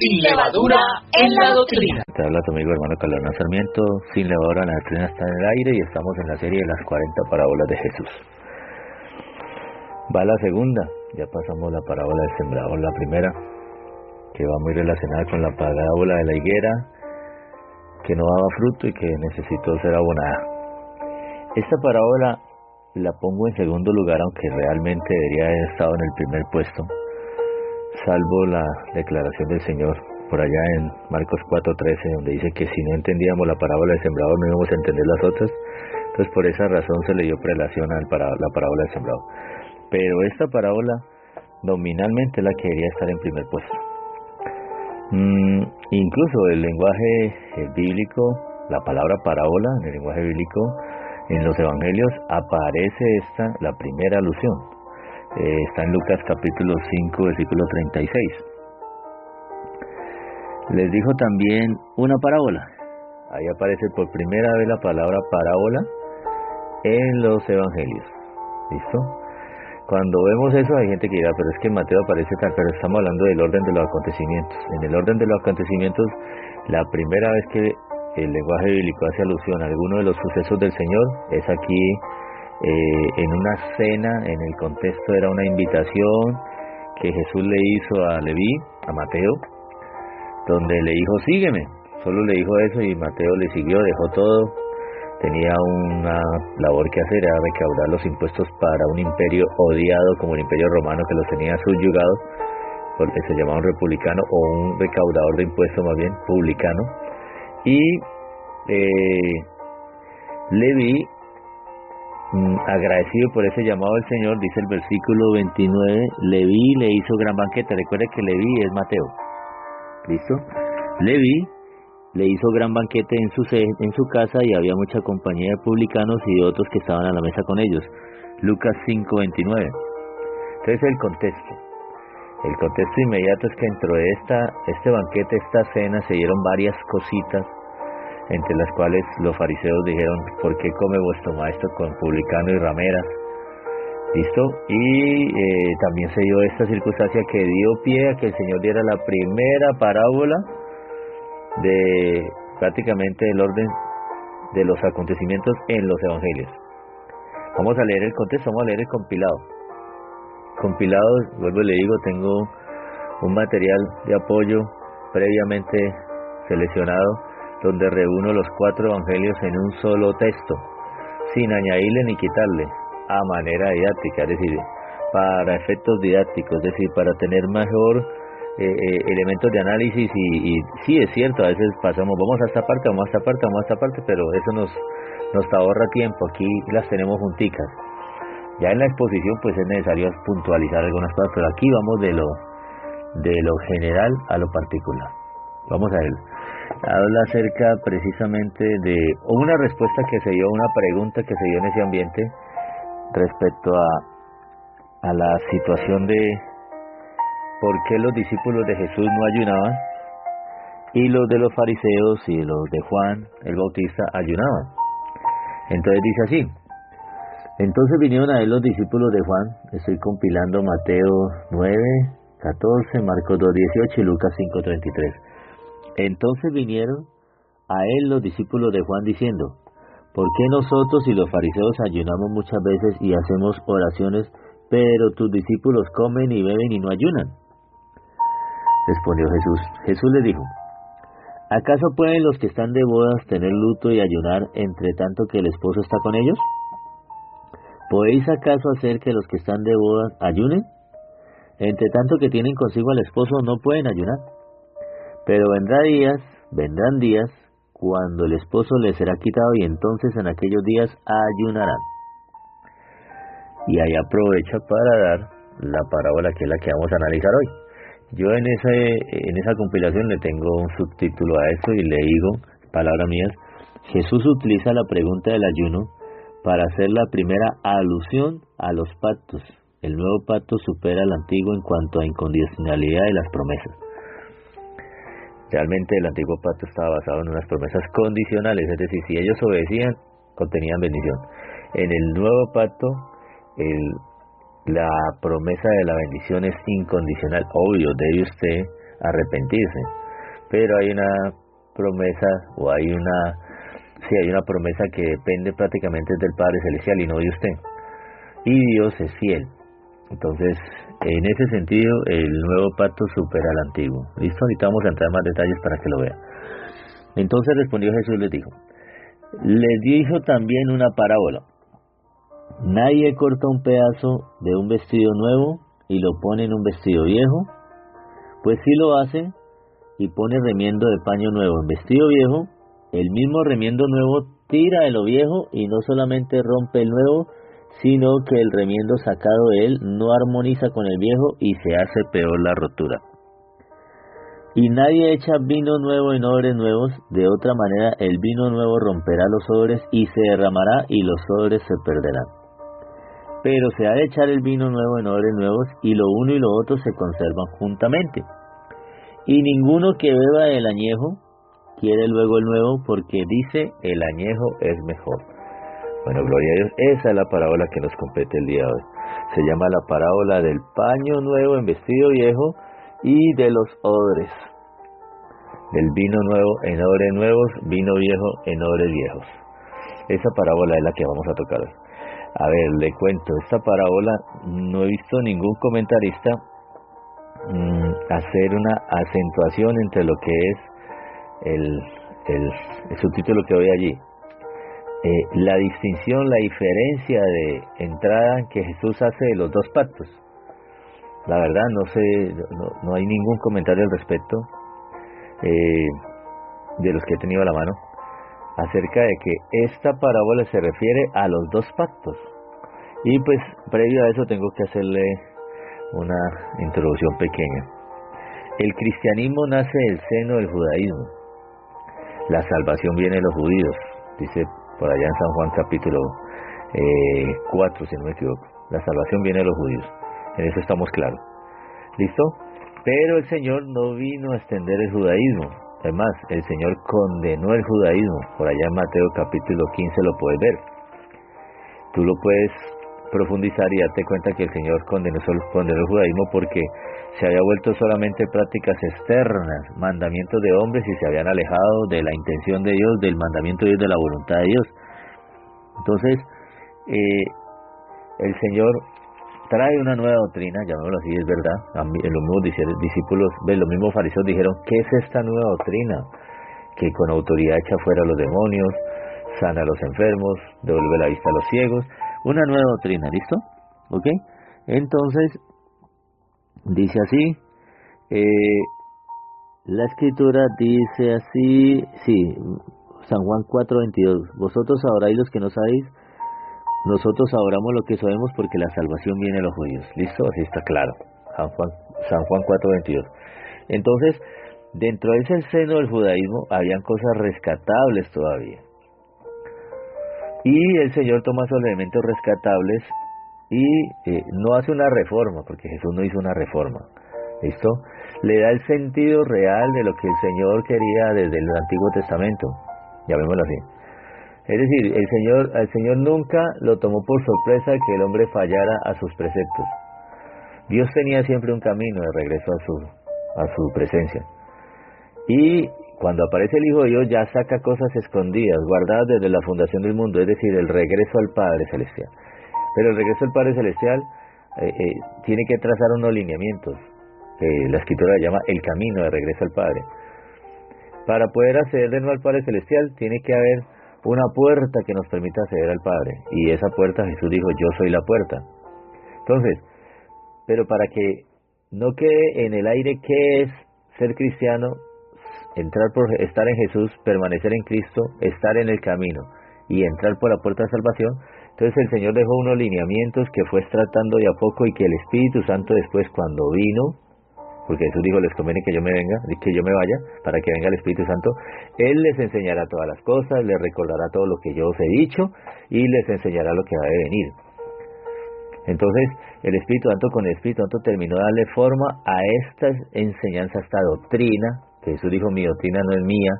Sin levadura en la doctrina. Te habla tu amigo hermano Calderón Sarmiento. Sin levadura en la doctrina está en el aire y estamos en la serie de las 40 parábolas de Jesús. Va la segunda, ya pasamos la parábola del sembrador, la primera, que va muy relacionada con la parábola de la higuera, que no daba fruto y que necesitó ser abonada. Esta parábola la pongo en segundo lugar, aunque realmente debería haber estado en el primer puesto, salvo la declaración del Señor por allá en Marcos 4:13, donde dice que si no entendíamos la parábola del sembrador no íbamos a entender las otras. Entonces por esa razón se le dio prelación a la parábola del sembrador. Pero esta parábola nominalmente es la que debería estar en primer puesto. Incluso el lenguaje bíblico, la palabra parábola en el lenguaje bíblico, en los evangelios aparece la primera alusión. Está en Lucas capítulo 5, versículo 36. Les dijo también una parábola. Ahí aparece por primera vez la palabra parábola en los evangelios. ¿Listo? Cuando vemos eso hay gente que dirá, pero es que en Mateo aparece tal, pero estamos hablando del orden de los acontecimientos. En el orden de los acontecimientos, la primera vez que el lenguaje bíblico hace alusión a alguno de los sucesos del Señor es aquí en una cena. En el contexto era una invitación que Jesús le hizo a Leví, a Mateo, donde le dijo, sígueme. Solo le dijo eso y Mateo le siguió, dejó todo. Tenía una labor que hacer, era recaudar los impuestos para un imperio odiado como el imperio romano, que los tenía subyugados, porque se llamaba un republicano o un recaudador de impuestos más bien, publicano. Y Leví, agradecido por ese llamado del Señor, dice el versículo 29, Leví le hizo gran banquete. Recuerde que Leví es Mateo. ¿Listo? Leví le hizo gran banquete en su casa y había mucha compañía de publicanos y de otros que estaban a la mesa con ellos. Lucas 5:29. Entonces el contexto inmediato es que dentro de este banquete, esta cena, se dieron varias cositas, entre las cuales los fariseos dijeron, ¿por qué come vuestro maestro con publicano y rameras? ¿Listo? Y también se dio esta circunstancia que dio pie a que el Señor diera la primera parábola de prácticamente el orden de los acontecimientos en los evangelios. Vamos a leer el contexto, vamos a leer el compilado. Compilado, vuelvo y le digo, tengo un material de apoyo previamente seleccionado, donde reúno los 4 evangelios en un solo texto, sin añadirle ni quitarle, a manera didáctica, es decir, para efectos didácticos, es decir, para tener mejor elementos de análisis. Y sí, es cierto, a veces pasamos, vamos a esta parte, vamos a esta parte, vamos a esta parte, pero eso nos ahorra tiempo. Aquí las tenemos junticas. Ya en la exposición pues es necesario puntualizar algunas cosas, pero aquí vamos de lo general a lo particular. Vamos a ver. Habla acerca precisamente de una respuesta que se dio, una pregunta que se dio en ese ambiente respecto a la situación de por qué los discípulos de Jesús no ayunaban y los de los fariseos y los de Juan el Bautista ayunaban. Entonces dice así: entonces vinieron a él los discípulos de Juan. Estoy compilando Mateo 9:14, Marcos 2:18 y Lucas 5:33. Entonces vinieron a él los discípulos de Juan diciendo, ¿por qué nosotros y los fariseos ayunamos muchas veces y hacemos oraciones, pero tus discípulos comen y beben y no ayunan? Respondió Jesús. Jesús les dijo, ¿acaso pueden los que están de bodas tener luto y ayunar entre tanto que el esposo está con ellos? ¿Podéis acaso hacer que los que están de bodas ayunen? Entre tanto que tienen consigo al esposo no pueden ayunar. Pero vendrán días cuando el esposo les será quitado y entonces en aquellos días ayunarán. Y ahí aprovecha para dar la parábola que es la que vamos a analizar hoy. Yo en esa compilación le tengo un subtítulo a esto y le digo, palabras mías, Jesús utiliza la pregunta del ayuno para hacer la primera alusión a los pactos. El nuevo pacto supera al antiguo en cuanto a incondicionalidad de las promesas. Realmente el antiguo pacto estaba basado en unas promesas condicionales, es decir, si ellos obedecían, obtenían bendición. En el nuevo pacto, la promesa de la bendición es incondicional. Obvio, debe usted arrepentirse. Pero hay una promesa, o hay una promesa que depende prácticamente del Padre Celestial y no de usted. Y Dios es fiel. Entonces, en ese sentido, el nuevo pacto supera al antiguo. ¿Listo? Ahorita vamos a entrar en más detalles para que lo vean. Entonces respondió Jesús y les dijo también una parábola. Nadie corta un pedazo de un vestido nuevo y lo pone en un vestido viejo, pues si lo hace y pone remiendo de paño nuevo en vestido viejo, el mismo remiendo nuevo tira de lo viejo y no solamente rompe el nuevo, sino que el remiendo sacado de él no armoniza con el viejo y se hace peor la rotura. Y nadie echa vino nuevo en odres nuevos, de otra manera el vino nuevo romperá los odres y se derramará y los odres se perderán. Pero se ha de echar el vino nuevo en odres nuevos y lo uno y lo otro se conservan juntamente. Y ninguno que beba el añejo quiere luego el nuevo, porque dice el añejo es mejor. Bueno, gloria a Dios, esa es la parábola que nos compete el día de hoy. Se llama la parábola del paño nuevo en vestido viejo y de los odres. Del vino nuevo en odres nuevos, vino viejo en odres viejos. Esa parábola es la que vamos a tocar hoy. A ver, le cuento, esta parábola no he visto ningún comentarista hacer una acentuación entre lo que es el subtítulo que ve allí. La distinción, la diferencia de entrada que Jesús hace de los dos pactos. La verdad no sé, no hay ningún comentario al respecto de los que he tenido a la mano acerca de que esta parábola se refiere a los dos pactos. Y pues previo a eso tengo que hacerle una introducción pequeña. El cristianismo nace del seno del judaísmo. La salvación viene de los judíos, dice por allá en San Juan capítulo 4, si no me equivoco. La salvación viene de los judíos, en eso estamos claros. ¿Listo? Pero el Señor no vino a extender el judaísmo. Además, el Señor condenó el judaísmo. Por allá en Mateo capítulo 15 lo puedes ver. Tú lo puedes profundizar y darte cuenta que el Señor condenó el judaísmo porque se había vuelto solamente prácticas externas, mandamientos de hombres, y se habían alejado de la intención de Dios, del mandamiento de Dios, de la voluntad de Dios. Entonces, el Señor trae una nueva doctrina, llamémoslo así, es verdad. Los mismos discípulos, los mismos fariseos dijeron, ¿qué es esta nueva doctrina? Que con autoridad echa fuera a los demonios, sana a los enfermos, devuelve la vista a los ciegos. Una nueva doctrina, ¿listo? ¿Ok? Entonces, dice así, la escritura dice así, sí, San Juan 4:22, vosotros adoráis los que no sabéis, nosotros adoramos lo que sabemos porque la salvación viene de los judíos. ¿Listo? Así está claro. San Juan 4:22. Entonces, dentro de ese seno del judaísmo habían cosas rescatables todavía. Y el Señor toma esos elementos rescatables y no hace una reforma, porque Jesús no hizo una reforma. ¿Listo? Le da el sentido real de lo que el Señor quería desde el Antiguo Testamento. Llamémoslo así. Es decir, el Señor nunca lo tomó por sorpresa que el hombre fallara a sus preceptos. Dios tenía siempre un camino de regreso a su presencia. Y cuando aparece el Hijo de Dios ya saca cosas escondidas, guardadas desde la fundación del mundo, es decir, el regreso al Padre Celestial. Pero el regreso al Padre Celestial tiene que trazar unos lineamientos, que la Escritura llama el camino de regreso al Padre. Para poder acceder de nuevo al Padre Celestial tiene que haber una puerta que nos permita acceder al Padre, y esa puerta Jesús dijo, yo soy la puerta. Entonces, pero para que no quede en el aire qué es ser cristiano, entrar por estar en Jesús, permanecer en Cristo, estar en el camino y entrar por la puerta de salvación, entonces el Señor dejó unos lineamientos que fue tratando de a poco, y que el Espíritu Santo después, cuando vino, porque Jesús dijo, les conviene que yo me vaya, para que venga el Espíritu Santo, Él les enseñará todas las cosas, les recordará todo lo que yo os he dicho, y les enseñará lo que va a venir. Entonces, el Espíritu Santo, con el Espíritu Santo, terminó de darle forma a esta enseñanza, a esta doctrina, que Jesús dijo, mi doctrina no es mía,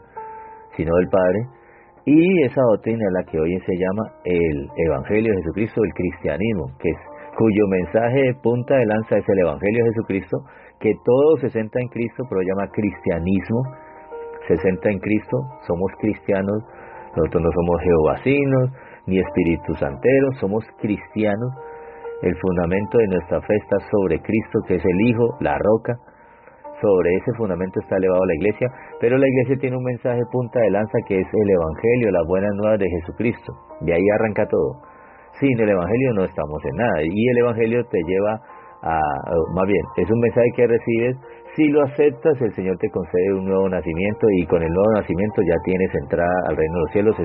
sino del Padre, y esa doctrina es la que hoy se llama el Evangelio de Jesucristo, el cristianismo, cuyo mensaje de punta de lanza es el Evangelio de Jesucristo, que todo se centra en Cristo, pero llama cristianismo, se centra en Cristo, somos cristianos, nosotros no somos jehovasinos, ni espíritus santeros, somos cristianos, el fundamento de nuestra fe está sobre Cristo, que es el Hijo, la roca, sobre ese fundamento está elevado la iglesia, pero la iglesia tiene un mensaje punta de lanza que es el Evangelio, las buenas nuevas de Jesucristo, de ahí arranca todo. Sin el Evangelio no estamos en nada, y el Evangelio te lleva más bien, es un mensaje que recibes, si lo aceptas, el Señor te concede un nuevo nacimiento, y con el nuevo nacimiento ya tienes entrada al reino de los cielos,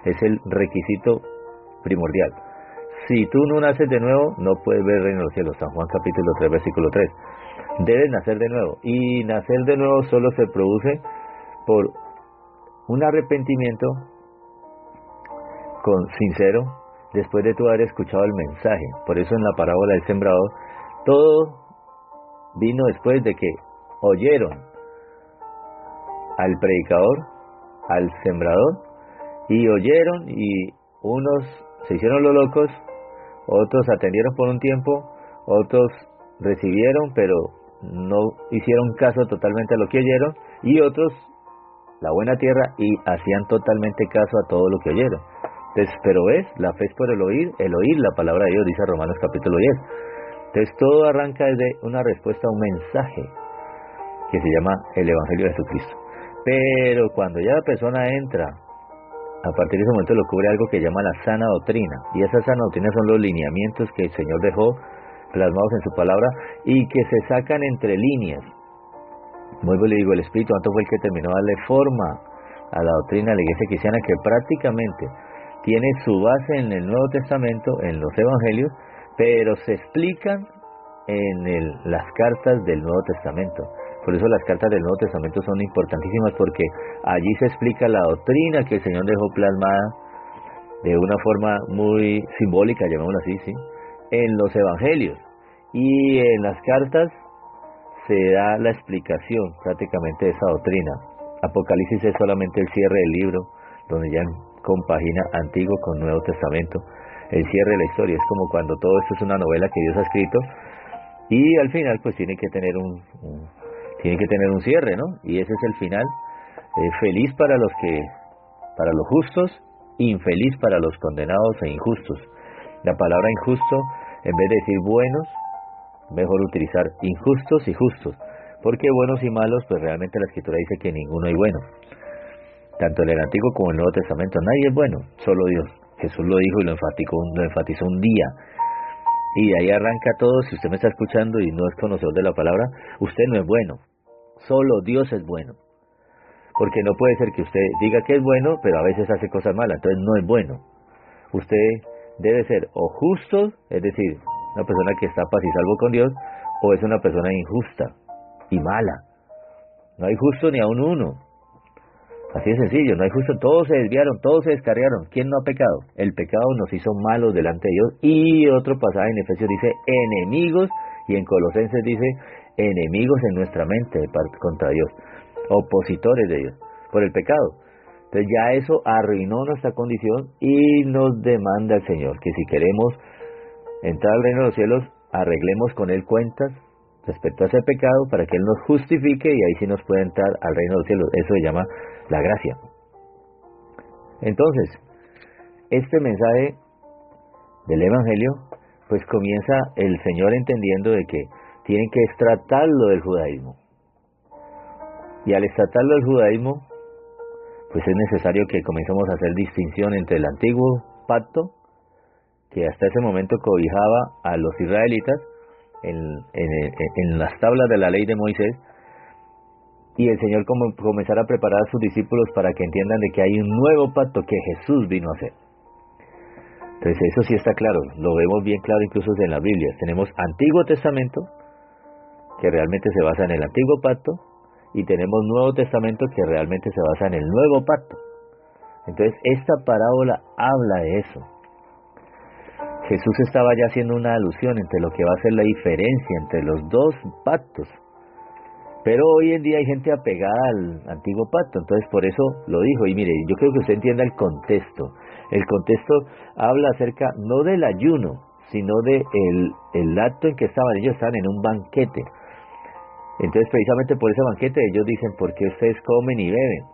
es el requisito primordial. Si tú no naces de nuevo, no puedes ver el reino de los cielos. San Juan capítulo 3, versículo 3. Debes nacer de nuevo, y nacer de nuevo solo se produce por un arrepentimiento sincero, después de tú haber escuchado el mensaje. Por eso en la parábola del sembrador, todo vino después de que oyeron al predicador, al sembrador, y oyeron, y unos se hicieron los locos, otros atendieron por un tiempo, otros recibieron, pero no hicieron caso totalmente a lo que oyeron, y otros, la buena tierra, y hacían totalmente caso a todo lo que oyeron. Entonces, pero ves, la fe es por el oír la palabra de Dios, dice Romanos capítulo 10. Entonces todo arranca desde una respuesta a un mensaje que se llama el Evangelio de Jesucristo. Pero cuando ya la persona entra, a partir de ese momento lo cubre algo que llama la sana doctrina, y esa sana doctrina son los lineamientos que el Señor dejó plasmados en su palabra y que se sacan entre líneas. Vuelvo y le digo, el Espíritu Santo fue el que terminó de darle forma a la doctrina de la iglesia cristiana, que prácticamente tiene su base en el Nuevo Testamento, en los Evangelios, pero se explican en las cartas del Nuevo Testamento. Por eso las cartas del Nuevo Testamento son importantísimas, porque allí se explica la doctrina que el Señor dejó plasmada de una forma muy simbólica, llamémoslo así, ¿sí?, en los Evangelios. Y en las cartas se da la explicación prácticamente de esa doctrina. Apocalipsis es solamente el cierre del libro, donde ya compagina Antiguo con Nuevo Testamento, el cierre de la historia. Es como cuando todo esto es una novela que Dios ha escrito, y al final pues tiene que tener un cierre, ¿no? Y ese es el final, feliz para los justos, infeliz para los condenados e injustos. La palabra injusto, en vez de decir buenos, mejor utilizar injustos y justos, porque buenos y malos, pues realmente la Escritura dice que ninguno hay bueno. Tanto en el Antiguo como en el Nuevo Testamento, nadie es bueno, solo Dios. Jesús lo dijo y lo enfatizó un día. Y de ahí arranca todo. Si usted me está escuchando y no es conocedor de la palabra, usted no es bueno, solo Dios es bueno. Porque no puede ser que usted diga que es bueno, pero a veces hace cosas malas, entonces no es bueno. Usted debe ser o justo, es decir, una persona que está paz y salvo con Dios, o es una persona injusta y mala. No hay justo ni aun uno. Así de sencillo, no hay justo, todos se desviaron, todos se descarriaron. ¿Quién no ha pecado? El pecado nos hizo malos delante de Dios. Y otro pasaje en Efesios dice enemigos, y en Colosenses dice enemigos en nuestra mente contra Dios, opositores de Dios, por el pecado. Entonces ya eso arruinó nuestra condición y nos demanda el Señor que si queremos entrar al reino de los cielos, arreglemos con Él cuentas respecto a ese pecado para que Él nos justifique, y ahí sí nos puede entrar al reino de los cielos. Eso se llama la gracia. Entonces, este mensaje del Evangelio, pues comienza el Señor entendiendo de que tienen que extratarlo del judaísmo. Y al extratarlo del judaísmo, pues es necesario que comencemos a hacer distinción entre el antiguo pacto, que hasta ese momento cobijaba a los israelitas en las tablas de la ley de Moisés, y el Señor comenzará a preparar a sus discípulos para que entiendan de que hay un nuevo pacto que Jesús vino a hacer. Entonces eso sí está claro, lo vemos bien claro incluso en la Biblia. Tenemos Antiguo Testamento, que realmente se basa en el Antiguo Pacto, y tenemos Nuevo Testamento, que realmente se basa en el Nuevo Pacto. Entonces esta parábola habla de eso. Jesús estaba ya haciendo una alusión entre lo que va a ser la diferencia entre los dos pactos. Pero hoy en día hay gente apegada al antiguo pacto, entonces por eso lo dijo. Y mire, yo creo que usted entienda el contexto. El contexto habla acerca no del ayuno, sino de el acto en que estaban. Ellos estaban en un banquete. Entonces, precisamente por ese banquete, ellos dicen, ¿por qué ustedes comen y beben?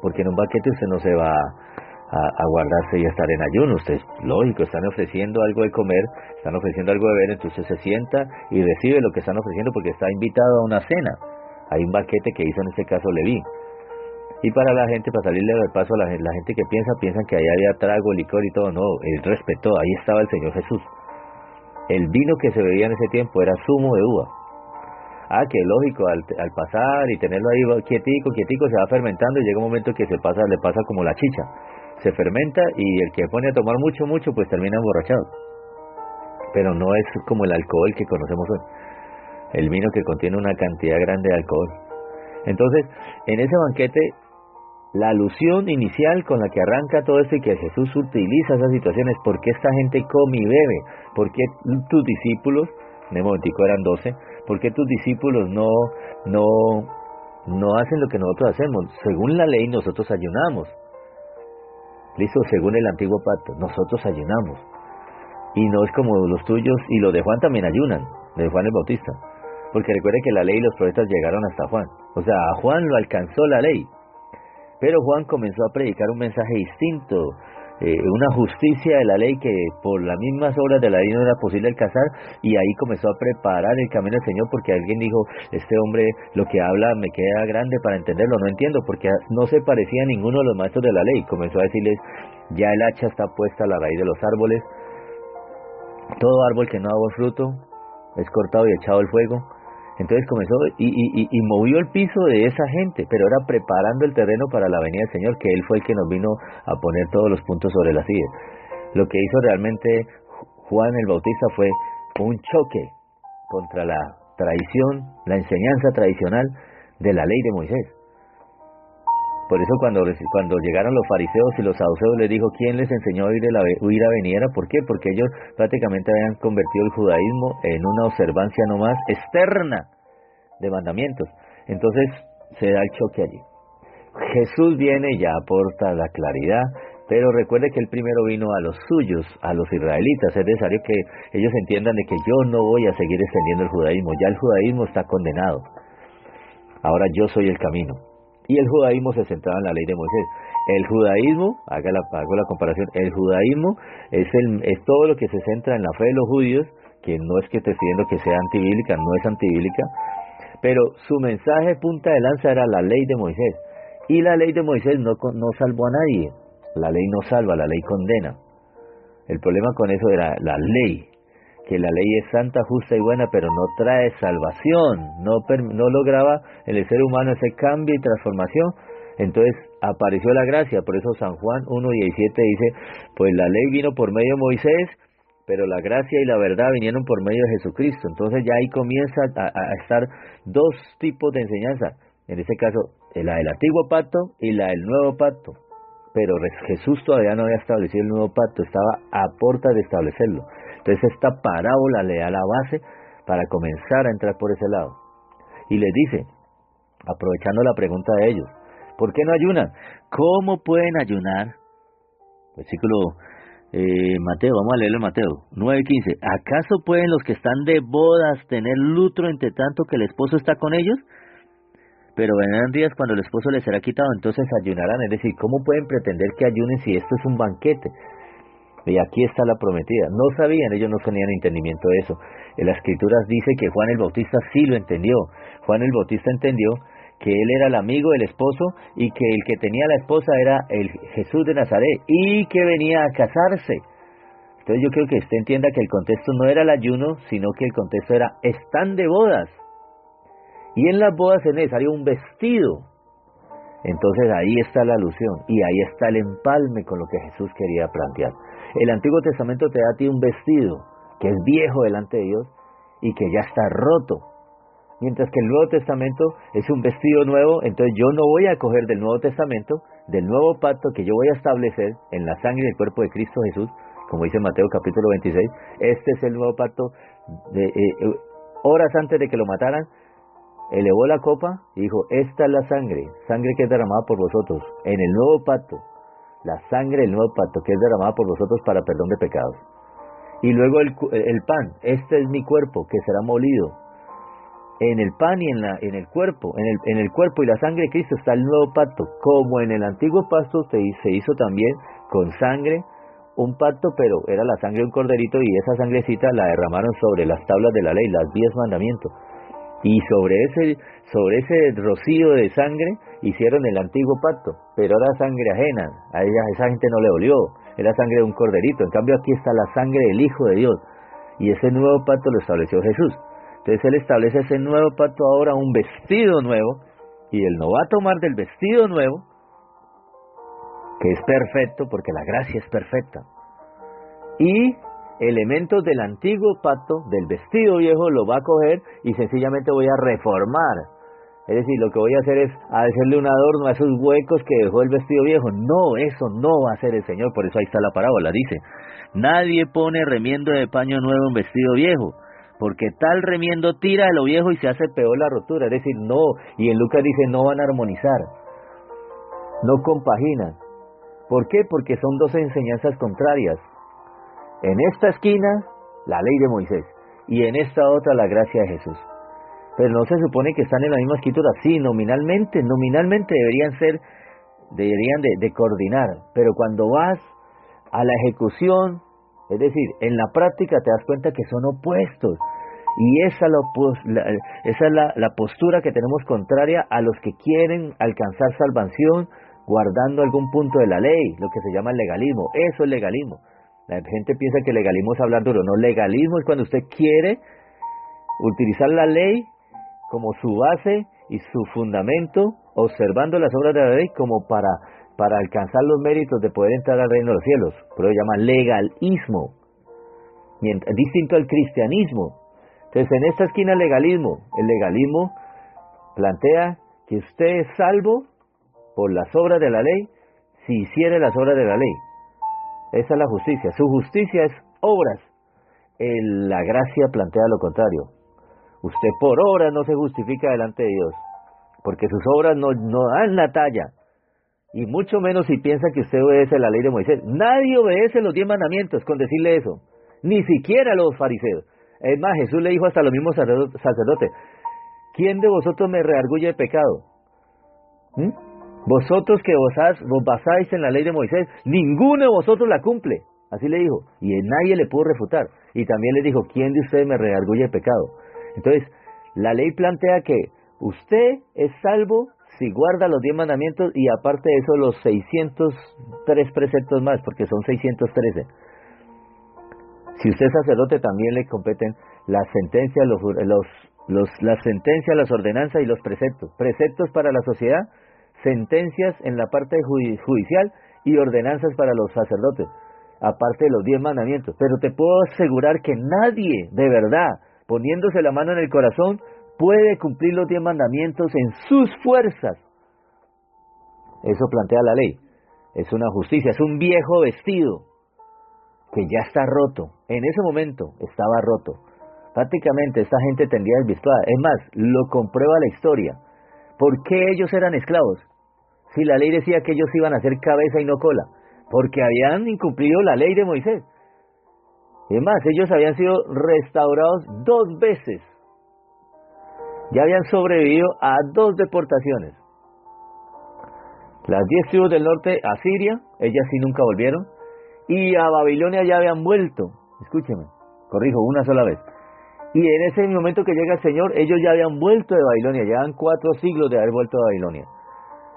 Porque en un banquete usted no se va a guardarse y a estar en ayuno. Ustedes, lógico, están ofreciendo algo de comer, están ofreciendo algo de beber, entonces se sienta y recibe lo que están ofreciendo porque está invitado a una cena. Hay un banquete que hizo en este caso Leví. Y para la gente, para salirle del paso a la gente que piensan que ahí había trago, licor y todo, no, él respetó, ahí estaba el Señor Jesús. El vino que se bebía en ese tiempo era zumo de uva. Que lógico, al pasar y tenerlo ahí quietico, se va fermentando y llega un momento que le pasa como la chicha. Se fermenta y el que pone a tomar mucho, pues termina emborrachado. Pero no es como el alcohol que conocemos hoy. El vino que contiene una cantidad grande de alcohol. Entonces, en ese banquete, la alusión inicial con la que arranca todo esto y que Jesús utiliza esas situaciones, ¿por qué esta gente come y bebe? ¿Por qué tus discípulos, en un momentico eran 12, ¿por qué tus discípulos no hacen lo que nosotros hacemos? Según la ley nosotros ayunamos. Listo, según el antiguo pacto, nosotros ayunamos. Y no es como los tuyos, y los de Juan también ayunan, de Juan el Bautista. Porque recuerde que la ley y los profetas llegaron hasta Juan. O sea, a Juan lo alcanzó la ley. Pero Juan comenzó a predicar un mensaje distinto, una justicia de la ley que por las mismas obras de la ley no era posible alcanzar, y ahí comenzó a preparar el camino del Señor, porque alguien dijo, este hombre lo que habla me queda grande para entenderlo, no entiendo, porque no se parecía a ninguno de los maestros de la ley. Comenzó a decirles, ya el hacha está puesta a la raíz de los árboles, todo árbol que no da buen fruto es cortado y echado al fuego. Entonces comenzó y movió el piso de esa gente, pero era preparando el terreno para la venida del Señor, que Él fue el que nos vino a poner todos los puntos sobre las sillas. Lo que hizo realmente Juan el Bautista fue un choque contra la tradición, la enseñanza tradicional de la ley de Moisés. Por eso cuando llegaron los fariseos y los saduceos, les dijo, ¿quién les enseñó a huir a venir? ¿Por qué? Porque ellos prácticamente habían convertido el judaísmo en una observancia nomás externa de mandamientos. Entonces se da el choque allí. Jesús viene y ya aporta la claridad, pero recuerde que él primero vino a los suyos, a los israelitas. Es necesario que ellos entiendan de que yo no voy a seguir extendiendo el judaísmo. Ya el judaísmo está condenado. Ahora yo soy el camino. Y el judaísmo se centraba en la ley de Moisés. El judaísmo, hago la comparación, el judaísmo es todo lo que se centra en la fe de los judíos, que no es que te estoy diciendo que sea antibíblica, no es antibíblica, pero su mensaje punta de lanza era la ley de Moisés. Y la ley de Moisés no salvó a nadie. La ley no salva, la ley condena. El problema con eso era la ley, que la ley es santa, justa y buena, pero no trae salvación, no lograba en el ser humano ese cambio y transformación. Entonces apareció la gracia. Por eso San Juan 1:17 dice, pues la ley vino por medio de Moisés, pero la gracia y la verdad vinieron por medio de Jesucristo. Entonces ya ahí comienza a estar dos tipos de enseñanza, en este caso la del antiguo pacto y la del nuevo pacto. Pero Jesús todavía no había establecido el nuevo pacto, estaba a puertas de establecerlo. Entonces esta parábola le da la base para comenzar a entrar por ese lado. Y les dice, aprovechando la pregunta de ellos, ¿por qué no ayunan? ¿Cómo pueden ayunar? Versículo Mateo, vamos a leerlo en Mateo 9:15. ¿Acaso pueden los que están de bodas tener luto entre tanto que el esposo está con ellos? Pero vendrán días cuando el esposo les será quitado, entonces ayunarán. Es decir, ¿cómo pueden pretender que ayunen si esto es un banquete? Y aquí está la prometida. No sabían, ellos no tenían entendimiento de eso. En las Escrituras dice que Juan el Bautista sí lo entendió. Juan el Bautista entendió que él era el amigo del esposo y que el que tenía la esposa era el Jesús de Nazaret y que venía a casarse. Entonces yo creo que usted entienda que el contexto no era el ayuno, sino que el contexto era, están de bodas. Y en las bodas es necesario un vestido. Entonces ahí está la alusión y ahí está el empalme con lo que Jesús quería plantear. El Antiguo Testamento te da a ti un vestido que es viejo delante de Dios y que ya está roto. Mientras que el Nuevo Testamento es un vestido nuevo, entonces yo no voy a coger del Nuevo Testamento, del nuevo pacto que yo voy a establecer en la sangre del cuerpo de Cristo Jesús, como dice Mateo capítulo 26, este es el nuevo pacto. Horas antes de que lo mataran, elevó la copa y dijo, esta es la sangre que es derramada por vosotros, en el nuevo pacto, la sangre del nuevo pacto que es derramada por vosotros para perdón de pecados. Y luego el pan, este es mi cuerpo que será molido en el pan y en el cuerpo, en el cuerpo y la sangre de Cristo está el nuevo pacto, como en el antiguo pacto se hizo también con sangre un pacto, pero era la sangre de un corderito, y esa sangrecita la derramaron sobre las tablas de la ley, las 10 mandamientos, y sobre ese rocío de sangre hicieron el antiguo pacto, pero era sangre ajena, a esa gente no le dolió, era sangre de un corderito. En cambio aquí está la sangre del Hijo de Dios, y ese nuevo pacto lo estableció Jesús. Entonces Él establece ese nuevo pacto, ahora un vestido nuevo, y Él no va a tomar del vestido nuevo, que es perfecto, porque la gracia es perfecta, y elementos del antiguo pacto, del vestido viejo, lo va a coger y sencillamente voy a reformar. Es decir, lo que voy a hacer es hacerle un adorno a esos huecos que dejó el vestido viejo. No, eso no va a hacer el Señor. Por eso ahí está la parábola, dice: nadie pone remiendo de paño nuevo en vestido viejo, porque tal remiendo tira de lo viejo y se hace peor la rotura. Es decir, no, y en Lucas dice, no van a armonizar, no compaginan. ¿Por qué? Porque son dos enseñanzas contrarias. En esta esquina, la ley de Moisés, y en esta otra, la gracia de Jesús. Pero no se supone que están en la misma escritura. Sí, nominalmente deberían de coordinar, pero cuando vas a la ejecución, es decir, en la práctica te das cuenta que son opuestos, y esa es la postura que tenemos contraria a los que quieren alcanzar salvación guardando algún punto de la ley, lo que se llama el legalismo. Eso es legalismo. La gente piensa que legalismo es hablar duro. No, legalismo es cuando usted quiere utilizar la ley como su base y su fundamento, observando las obras de la ley como para alcanzar los méritos de poder entrar al reino de los cielos. Por eso se llama legalismo, distinto al cristianismo. Entonces, en esta esquina el legalismo plantea que usted es salvo por las obras de la ley si hiciere las obras de la ley. Esa es la justicia. Su justicia es obras. La gracia plantea lo contrario. Usted por obras no se justifica delante de Dios, porque sus obras no dan la talla, y mucho menos si piensa que usted obedece la ley de Moisés. Nadie obedece los 10 mandamientos con decirle eso, ni siquiera los fariseos. Es más, Jesús le dijo hasta los mismos sacerdotes: ¿quién de vosotros me redarguye de pecado? Vosotros que vos basáis en la ley de Moisés, ninguno de vosotros la cumple. Así le dijo, y nadie le pudo refutar. Y también le dijo: ¿quién de ustedes me redarguye de pecado? Entonces, la ley plantea que usted es salvo si guarda los 10 mandamientos, y aparte de eso los 603 preceptos más, porque son 613. Si usted es sacerdote, también le competen las sentencias, las sentencias, las ordenanzas y los preceptos. Preceptos para la sociedad, sentencias en la parte judicial y ordenanzas para los sacerdotes, aparte de los 10 mandamientos. Pero te puedo asegurar que nadie, de verdad, poniéndose la mano en el corazón, puede cumplir los 10 mandamientos en sus fuerzas. Eso plantea la ley. Es una justicia, es un viejo vestido que ya está roto. En ese momento estaba roto. Prácticamente esta gente tendría desvirtuada. Es más, lo comprueba la historia. ¿Por qué ellos eran esclavos? Si la ley decía que ellos iban a ser cabeza y no cola. Porque habían incumplido la ley de Moisés. Es más, ellos habían sido restaurados 2 veces. Ya habían sobrevivido a 2 deportaciones. Las 10 tribus del norte a Siria, ellas sí nunca volvieron. Y a Babilonia ya habían vuelto. Escúcheme, corrijo, una sola vez. Y en ese momento que llega el Señor, ellos ya habían vuelto de Babilonia. Llevan 4 siglos de haber vuelto de Babilonia.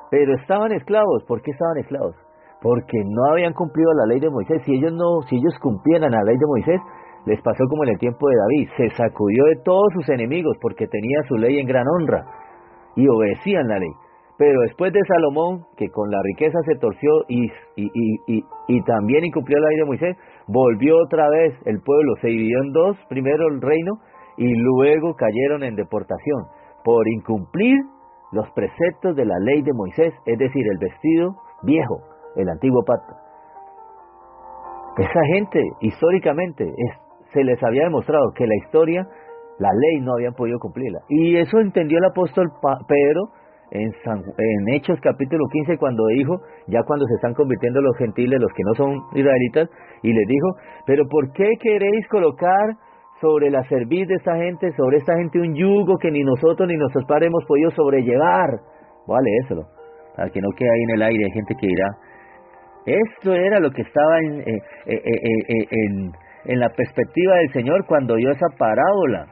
Pero estaban esclavos. ¿Por qué estaban esclavos? Porque no habían cumplido la ley de Moisés. Si ellos cumplieran la ley de Moisés, les pasó como en el tiempo de David. Se sacudió de todos sus enemigos porque tenía su ley en gran honra y obedecían la ley. Pero después de Salomón, que con la riqueza se torció y también incumplió la ley de Moisés, volvió otra vez el pueblo, se dividió en 2, primero el reino, y luego cayeron en deportación por incumplir los preceptos de la ley de Moisés, es decir, el vestido viejo, el antiguo pacto. Esa gente, históricamente, se les había demostrado que la historia, la ley no habían podido cumplirla. Y eso entendió el apóstol Pedro en Hechos capítulo 15, cuando dijo, ya cuando se están convirtiendo los gentiles, los que no son israelitas, y les dijo: pero ¿por qué queréis colocar sobre la cerviz de esta gente, sobre esta gente un yugo que ni nosotros ni nuestros padres hemos podido sobrellevar. Voy a leérselo, para que no quede ahí en el aire. Hay gente que dirá, esto era lo que estaba en la perspectiva del Señor cuando dio esa parábola.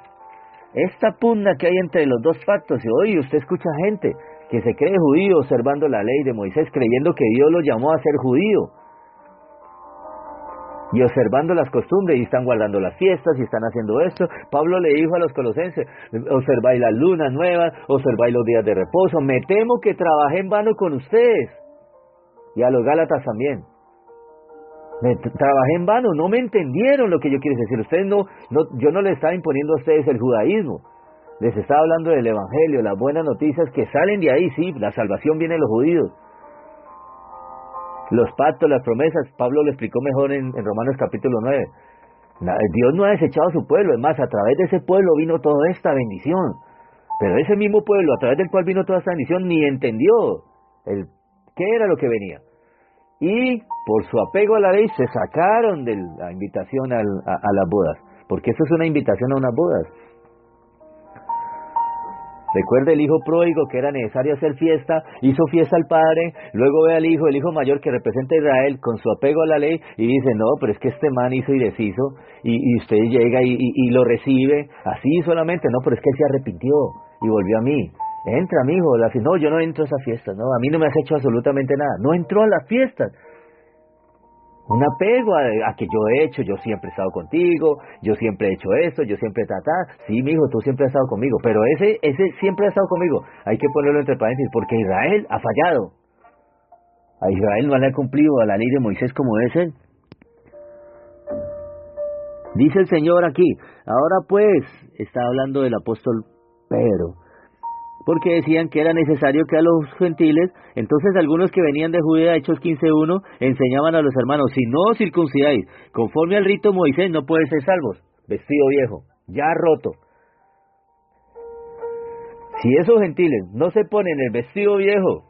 Esta pugna que hay entre los dos pactos. Y hoy usted escucha gente que se cree judío observando la ley de Moisés, creyendo que Dios lo llamó a ser judío, y observando las costumbres, y están guardando las fiestas, y están haciendo esto. Pablo le dijo a los colosenses, observáis las lunas nuevas, observáis los días de reposo. Me temo que trabajé en vano con ustedes. Y a los gálatas también. Trabajé en vano, no me entendieron lo que yo quiero decir. Ustedes yo no les estaba imponiendo a ustedes el judaísmo. Les estaba hablando del evangelio, las buenas noticias que salen de ahí. Sí, la salvación viene de los judíos. Los pactos, las promesas, Pablo lo explicó mejor en Romanos capítulo 9. Dios no ha desechado a su pueblo, es más, a través de ese pueblo vino toda esta bendición. Pero ese mismo pueblo, a través del cual vino toda esta bendición, ni entendió qué era lo que venía. Y por su apego a la ley se sacaron de la invitación a las bodas, porque eso es una invitación a unas bodas. Recuerda el hijo pródigo que era necesario hacer fiesta, hizo fiesta al padre, luego ve al hijo, el hijo mayor que representa a Israel con su apego a la ley y dice, no, pero es que este man hizo y deshizo, y usted llega y lo recibe, así solamente, no, pero es que él se arrepintió y volvió a mí. Entra, mijo. No, yo no entro a esa fiesta, no, a mí no me has hecho absolutamente nada. No entró a las fiestas. Un apego a que yo he hecho, yo siempre he estado contigo, yo siempre he hecho esto, yo siempre sí, mijo, tú siempre has estado conmigo, pero ese siempre ha estado conmigo. Hay que ponerlo entre paréntesis, porque Israel ha fallado. A Israel no le ha cumplido a la ley de Moisés como es él. Dice el Señor aquí, ahora pues, está hablando del apóstol Pedro, porque decían que era necesario que a los gentiles, entonces algunos que venían de Judea, Hechos 15:1, enseñaban a los hermanos, si no os circuncidáis conforme al rito de Moisés, no podéis ser salvos. Vestido viejo, ya roto. Si esos gentiles no se ponen el vestido viejo,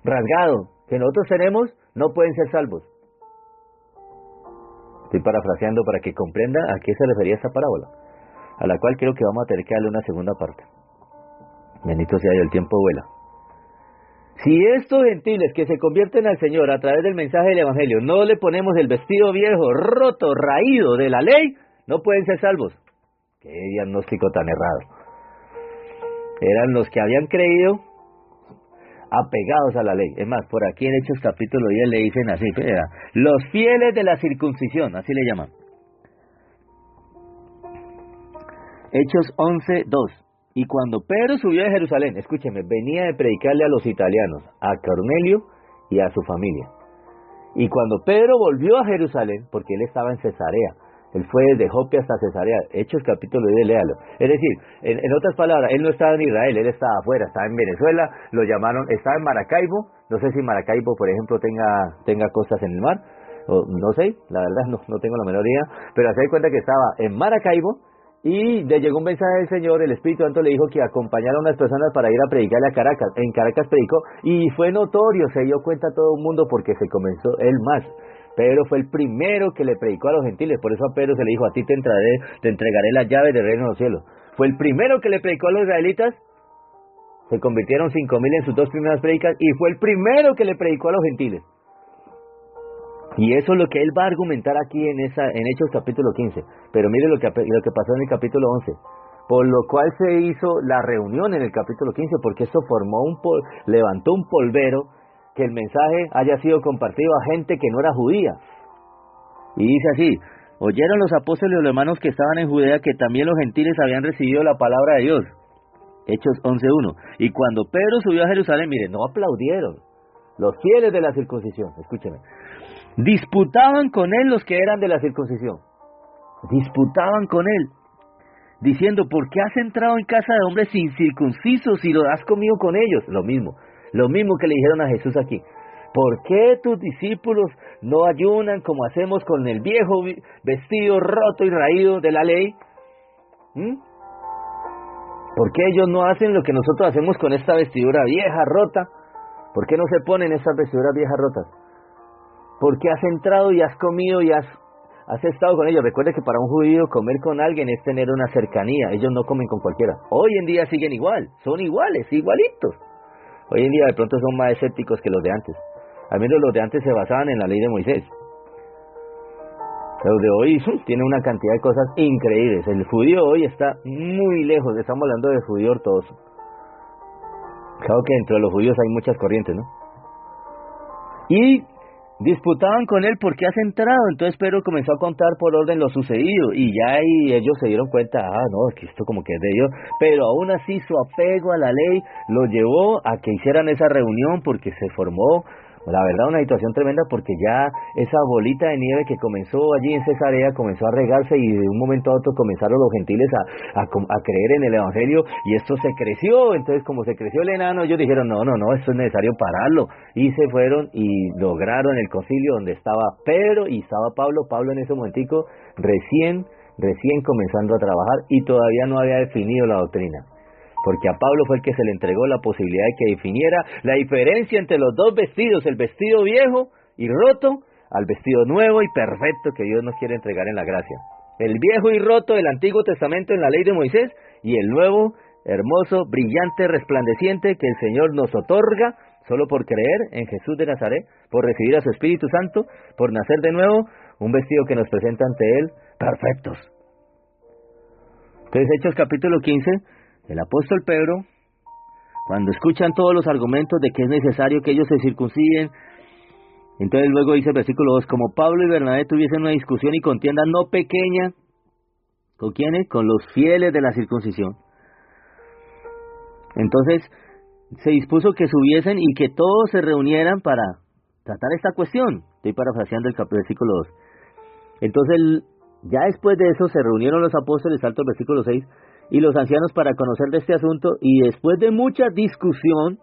rasgado, que nosotros tenemos, no pueden ser salvos. Estoy parafraseando para que comprenda a qué se refería esta parábola, a la cual creo que vamos a tener que darle una segunda parte. Bendito sea Dios, el tiempo vuela. Si estos gentiles que se convierten al Señor a través del mensaje del Evangelio no le ponemos el vestido viejo, roto, raído de la ley, no pueden ser salvos. Qué diagnóstico tan errado. Eran los que habían creído apegados a la ley. Es más, por aquí en Hechos capítulo 10 le dicen así, los fieles de la circuncisión, así le llaman. Hechos 11:2. Y cuando Pedro subió de Jerusalén, escúcheme, venía de predicarle a los italianos, a Cornelio y a su familia. Y cuando Pedro volvió a Jerusalén, porque él estaba en Cesarea, él fue desde Jope hasta Cesarea, Hechos capítulo 10, léalo. Es decir, en otras palabras, él no estaba en Israel, él estaba afuera, estaba en Venezuela, lo llamaron, estaba en Maracaibo, no sé si Maracaibo, por ejemplo, tenga costas en el mar, o no sé, la verdad no tengo la menor idea, pero se da cuenta que estaba en Maracaibo, y le llegó un mensaje del Señor, el Espíritu Santo le dijo que acompañara a unas personas para ir a predicarle a Caracas. En Caracas predicó y fue notorio, se dio cuenta todo el mundo porque se comenzó él más. Pedro fue el primero que le predicó a los gentiles, por eso a Pedro se le dijo, a ti te entregaré las llaves del reino de los cielos. Fue el primero que le predicó a los israelitas, se convirtieron 5,000 en sus 2 primeras predicas y fue el primero que le predicó a los gentiles. Y eso es lo que él va a argumentar aquí en Hechos capítulo 15. Pero mire lo que pasó en el capítulo 11. Por lo cual se hizo la reunión en el capítulo 15, porque eso levantó un polvero que el mensaje haya sido compartido a gente que no era judía. Y dice así, oyeron los apóstoles y los hermanos que estaban en Judea que también los gentiles habían recibido la palabra de Dios. Hechos 11:1. Y cuando Pedro subió a Jerusalén, mire, no aplaudieron. Los fieles de la circuncisión, escúcheme. Disputaban con él los que eran de la circuncisión. Disputaban con él, diciendo, ¿por qué has entrado en casa de hombres incircuncisos y lo has comido con ellos? Lo mismo que le dijeron a Jesús aquí. ¿Por qué tus discípulos no ayunan como hacemos con el viejo vestido roto y raído de la ley? ¿Por qué ellos no hacen lo que nosotros hacemos con esta vestidura vieja, rota? ¿Por qué no se ponen estas vestiduras viejas rotas? ¿Por qué has entrado y has comido y has has estado con ellos. Recuerde que para un judío comer con alguien es tener una cercanía. Ellos no comen con cualquiera. Hoy en día siguen igual, son iguales, igualitos. Hoy en día de pronto son más escépticos que los de antes. Al menos los de antes se basaban en la ley de Moisés. Los de hoy tienen una cantidad de cosas increíbles. El judío hoy está muy lejos. Estamos hablando de judío ortodoxo. Claro que entre los judíos hay muchas corrientes, ¿no? Y disputaban con él por qué has entrado. Entonces Pedro comenzó a contar por orden lo sucedido. Y ya ahí ellos se dieron cuenta, no, que esto como que es de Dios. Pero aún así su apego a la ley lo llevó a que hicieran esa reunión, porque se formó, la verdad, una situación tremenda, porque ya esa bolita de nieve que comenzó allí en Cesarea comenzó a regarse, y de un momento a otro comenzaron los gentiles a creer en el evangelio, y esto se creció. Entonces, como se creció el enano, ellos dijeron, no, esto es necesario pararlo, y se fueron y lograron el concilio donde estaba Pedro y estaba Pablo en ese momentico recién comenzando a trabajar, y todavía no había definido la doctrina. Porque a Pablo fue el que se le entregó la posibilidad de que definiera la diferencia entre los dos vestidos, el vestido viejo y roto, al vestido nuevo y perfecto que Dios nos quiere entregar en la gracia. El viejo y roto del Antiguo Testamento en la ley de Moisés, y el nuevo, hermoso, brillante, resplandeciente que el Señor nos otorga solo por creer en Jesús de Nazaret, por recibir a su Espíritu Santo, por nacer de nuevo, un vestido que nos presenta ante Él perfectos. Entonces, Hechos capítulo 15... el apóstol Pedro, cuando escuchan todos los argumentos de que es necesario que ellos se circunciden, entonces luego dice el versículo 2, como Pablo y Bernabé tuviesen una discusión y contienda no pequeña, ¿con quiénes? Con los fieles de la circuncisión. Entonces se dispuso que subiesen y que todos se reunieran para tratar esta cuestión. Estoy parafraseando el versículo 2. Entonces, ya después de eso se reunieron los apóstoles, salto el versículo 6, y los ancianos para conocer de este asunto, y después de mucha discusión,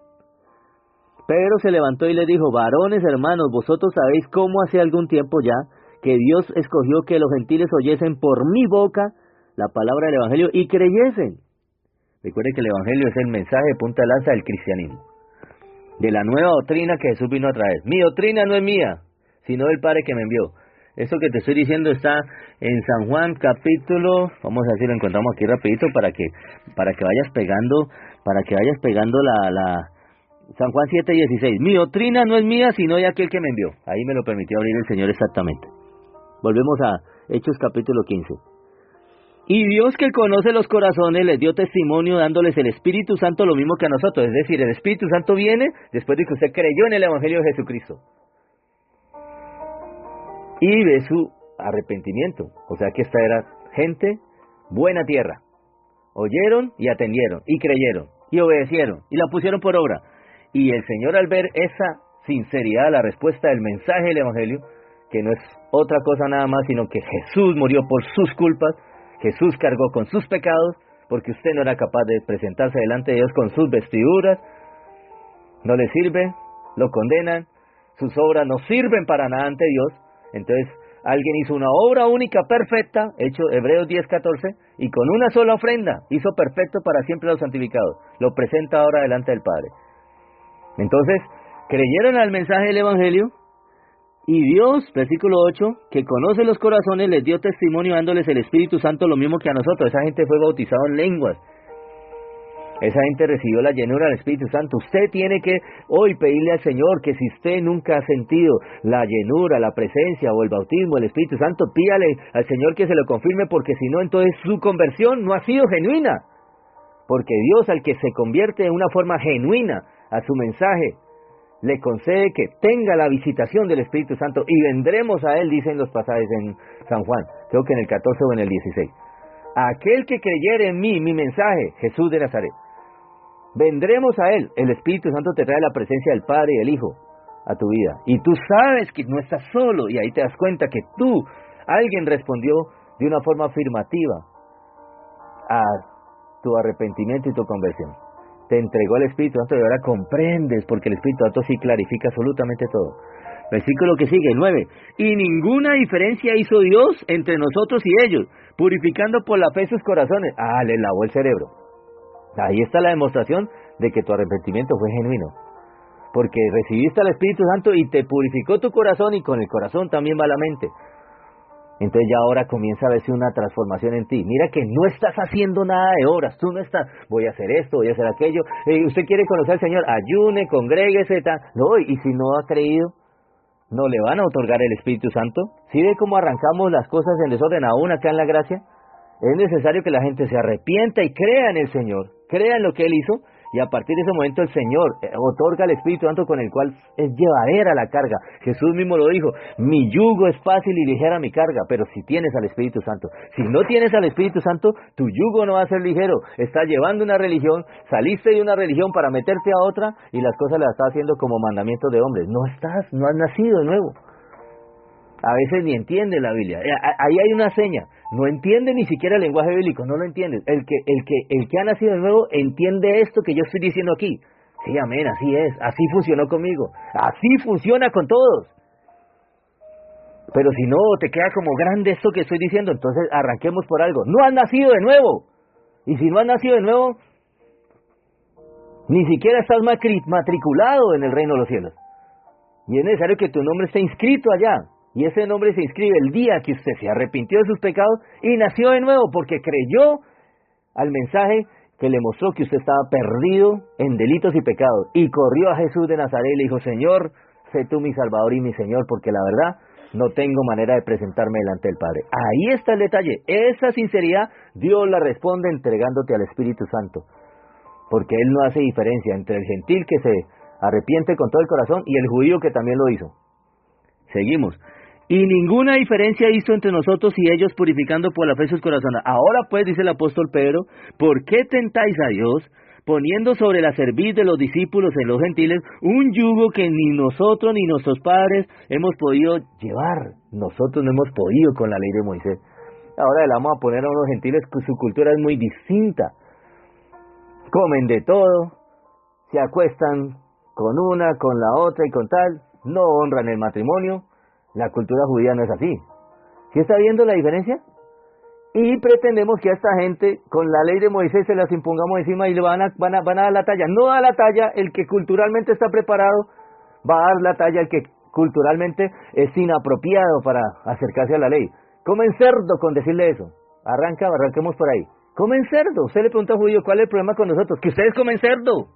Pedro se levantó y le dijo, varones hermanos, vosotros sabéis cómo hace algún tiempo ya, que Dios escogió que los gentiles oyesen por mi boca la palabra del evangelio y creyesen. Recuerde que el evangelio es el mensaje de punta de lanza del cristianismo, de la nueva doctrina que Jesús vino a traer. Mi doctrina no es mía, sino del Padre que me envió. Eso que te estoy diciendo está en San Juan capítulo, vamos a ver si lo encontramos aquí rapidito para que vayas pegando la San Juan 7:16. Mi doctrina no es mía, sino de aquel que me envió. Ahí me lo permitió abrir el Señor exactamente. Volvemos a Hechos capítulo 15. Y Dios, que conoce los corazones, les dio testimonio dándoles el Espíritu Santo lo mismo que a nosotros. Es decir, el Espíritu Santo viene después de que usted creyó en el evangelio de Jesucristo y de su arrepentimiento. O sea que esta era gente, buena tierra. Oyeron y atendieron, y creyeron, y obedecieron, y la pusieron por obra. Y el Señor, al ver esa sinceridad, la respuesta del mensaje del evangelio, que no es otra cosa nada más, sino que Jesús murió por sus culpas, Jesús cargó con sus pecados, porque usted no era capaz de presentarse delante de Dios con sus vestiduras, no le sirve, lo condenan, sus obras no sirven para nada ante Dios. Entonces, alguien hizo una obra única, perfecta, hecho Hebreos 10:14, y con una sola ofrenda hizo perfecto para siempre a los santificados. Lo presenta ahora delante del Padre. Entonces, creyeron al mensaje del evangelio, y Dios, versículo 8, que conoce los corazones, les dio testimonio dándoles el Espíritu Santo lo mismo que a nosotros. Esa gente fue bautizada en lenguas. Esa gente recibió la llenura del Espíritu Santo. Usted tiene que hoy pedirle al Señor que si usted nunca ha sentido la llenura, la presencia o el bautismo del Espíritu Santo, pídale al Señor que se lo confirme, porque si no, entonces su conversión no ha sido genuina. Porque Dios, al que se convierte de una forma genuina a su mensaje, le concede que tenga la visitación del Espíritu Santo, y vendremos a Él, dicen los pasajes en San Juan, creo que en el 14 o en el 16. Aquel que creyere en mí, mi mensaje, Jesús de Nazaret, vendremos a Él. El Espíritu Santo te trae la presencia del Padre y del Hijo a tu vida, y tú sabes que no estás solo, y ahí te das cuenta que alguien respondió de una forma afirmativa a tu arrepentimiento y tu conversión. Te entregó el Espíritu Santo y ahora comprendes, porque el Espíritu Santo sí clarifica absolutamente todo. Versículo que sigue, 9. Y ninguna diferencia hizo Dios entre nosotros y ellos, purificando por la fe sus corazones. Le lavó el cerebro. Ahí está la demostración de que tu arrepentimiento fue genuino, porque recibiste al Espíritu Santo y te purificó tu corazón, y con el corazón también va la mente. Entonces ya ahora comienza a verse una transformación en ti. Mira que no estás haciendo nada de obras, tú no estás, voy a hacer esto, voy a hacer aquello. Usted quiere conocer al Señor, ayune, congréguese, tal. No, y si no ha creído, no le van a otorgar el Espíritu Santo. ¿Sí ve cómo arrancamos las cosas en desorden aún acá en la gracia? Es necesario que la gente se arrepienta y crea en el Señor, crea en lo que Él hizo, y a partir de ese momento el Señor otorga el Espíritu Santo con el cual es llevadera la carga. Jesús mismo lo dijo, mi yugo es fácil y ligera mi carga, pero si tienes al Espíritu Santo. Si no tienes al Espíritu Santo, tu yugo no va a ser ligero. Estás llevando una religión, saliste de una religión para meterte a otra y las cosas las estás haciendo como mandamientos de hombres. No has nacido de nuevo. A veces ni entiende la Biblia. Ahí hay una seña. No entiende ni siquiera el lenguaje bíblico, no lo entiende. El que ha nacido de nuevo entiende esto que yo estoy diciendo aquí. Sí, amén, así es. Así funcionó conmigo. Así funciona con todos. Pero si no, te queda como grande esto que estoy diciendo, entonces arranquemos por algo. No has nacido de nuevo. Y si no has nacido de nuevo, ni siquiera estás matriculado en el reino de los cielos. Y es necesario que tu nombre esté inscrito allá. Y ese nombre se inscribe el día que usted se arrepintió de sus pecados y nació de nuevo porque creyó al mensaje que le mostró que usted estaba perdido en delitos y pecados. Y corrió a Jesús de Nazaret y le dijo, Señor, sé tú mi Salvador y mi Señor, porque la verdad no tengo manera de presentarme delante del Padre. Ahí está el detalle. Esa sinceridad Dios la responde entregándote al Espíritu Santo. Porque Él no hace diferencia entre el gentil que se arrepiente con todo el corazón y el judío que también lo hizo. Seguimos. Y ninguna diferencia hizo entre nosotros y ellos, purificando por la fe sus corazones. Ahora pues, dice el apóstol Pedro, ¿por qué tentáis a Dios, poniendo sobre la cerviz de los discípulos en los gentiles un yugo que ni nosotros ni nuestros padres hemos podido llevar? Nosotros no hemos podido con la ley de Moisés. Ahora le vamos a poner a unos gentiles que su cultura es muy distinta. Comen de todo, se acuestan con una, con la otra y con tal, no honran el matrimonio. La cultura judía no es así. ¿Sí está viendo la diferencia? Y pretendemos que a esta gente, con la ley de Moisés, se las impongamos encima y le van a dar la talla. No da la talla el que culturalmente está preparado, va a dar la talla el que culturalmente es inapropiado para acercarse a la ley. Comen cerdo con decirle eso. Arranquemos por ahí. Comen cerdo. Usted le pregunta a un judío, ¿cuál es el problema con nosotros? Que ustedes comen cerdo.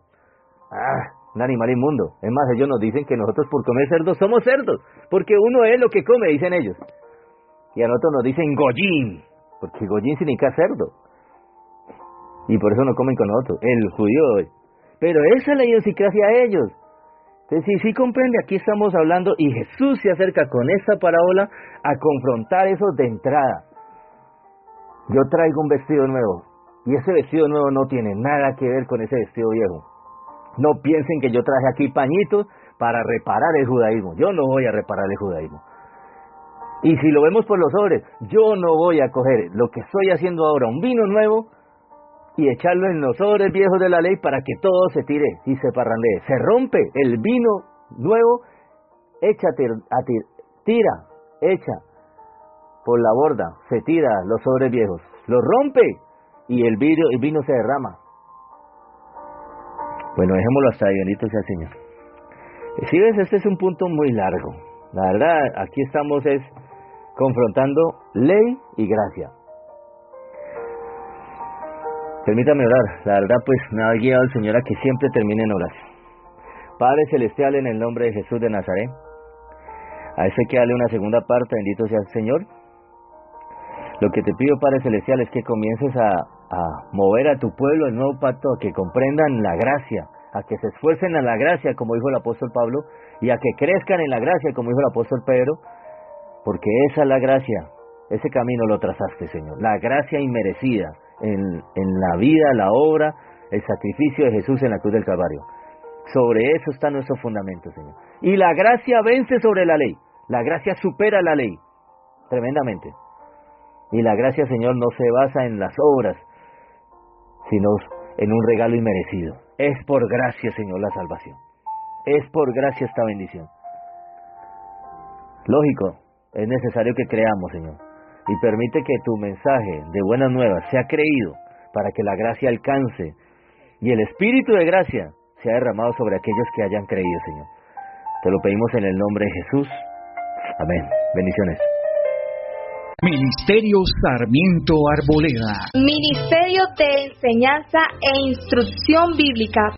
Un animal inmundo. Es más, ellos nos dicen que nosotros por comer cerdos somos cerdos, porque uno es lo que come, dicen ellos. Y a nosotros nos dicen goyín, porque goyín significa cerdo. Y por eso no comen con nosotros, el judío. Pero esa es la idiosincrasia de ellos. Entonces, si comprende, aquí estamos hablando, y Jesús se acerca con esta parábola a confrontar eso de entrada. Yo traigo un vestido nuevo, y ese vestido nuevo no tiene nada que ver con ese vestido viejo. No piensen que yo traje aquí pañitos para reparar el judaísmo. Yo no voy a reparar el judaísmo. Y si lo vemos por los sobres, yo no voy a coger lo que estoy haciendo ahora, un vino nuevo, y echarlo en los sobres viejos de la ley para que todo se tire y se parrandee. Se rompe el vino nuevo, echa por la borda, se tira los sobres viejos, lo rompe y el vino se derrama. Bueno, dejémoslo hasta ahí, bendito sea el Señor. Si ves, este es un punto muy largo. La verdad, aquí estamos confrontando ley y gracia. Permítame orar. La verdad, pues me ha guiado el Señor a que siempre termine en oración. Padre Celestial, en el nombre de Jesús de Nazaret, a eso hay que darle una segunda parte, bendito sea el Señor. Lo que te pido, Padre Celestial, es que comiences a mover a tu pueblo el nuevo pacto, a que comprendan la gracia, a que se esfuercen en la gracia, como dijo el apóstol Pablo, y a que crezcan en la gracia, como dijo el apóstol Pedro, porque esa es la gracia, ese camino lo trazaste, Señor, la gracia inmerecida en la vida, la obra, el sacrificio de Jesús en la cruz del Calvario. Sobre eso está nuestro fundamento, Señor. Y la gracia vence sobre la ley, la gracia supera la ley, tremendamente. Y la gracia, Señor, no se basa en las obras, sino en un regalo inmerecido. Es por gracia, Señor, la salvación. Es por gracia esta bendición. Lógico, es necesario que creamos, Señor. Y permite que tu mensaje de buenas nuevas sea creído para que la gracia alcance y el Espíritu de gracia sea derramado sobre aquellos que hayan creído, Señor. Te lo pedimos en el nombre de Jesús. Amén. Bendiciones. Ministerio Sarmiento Arboleda. Ministerio de Enseñanza e Instrucción Bíblica.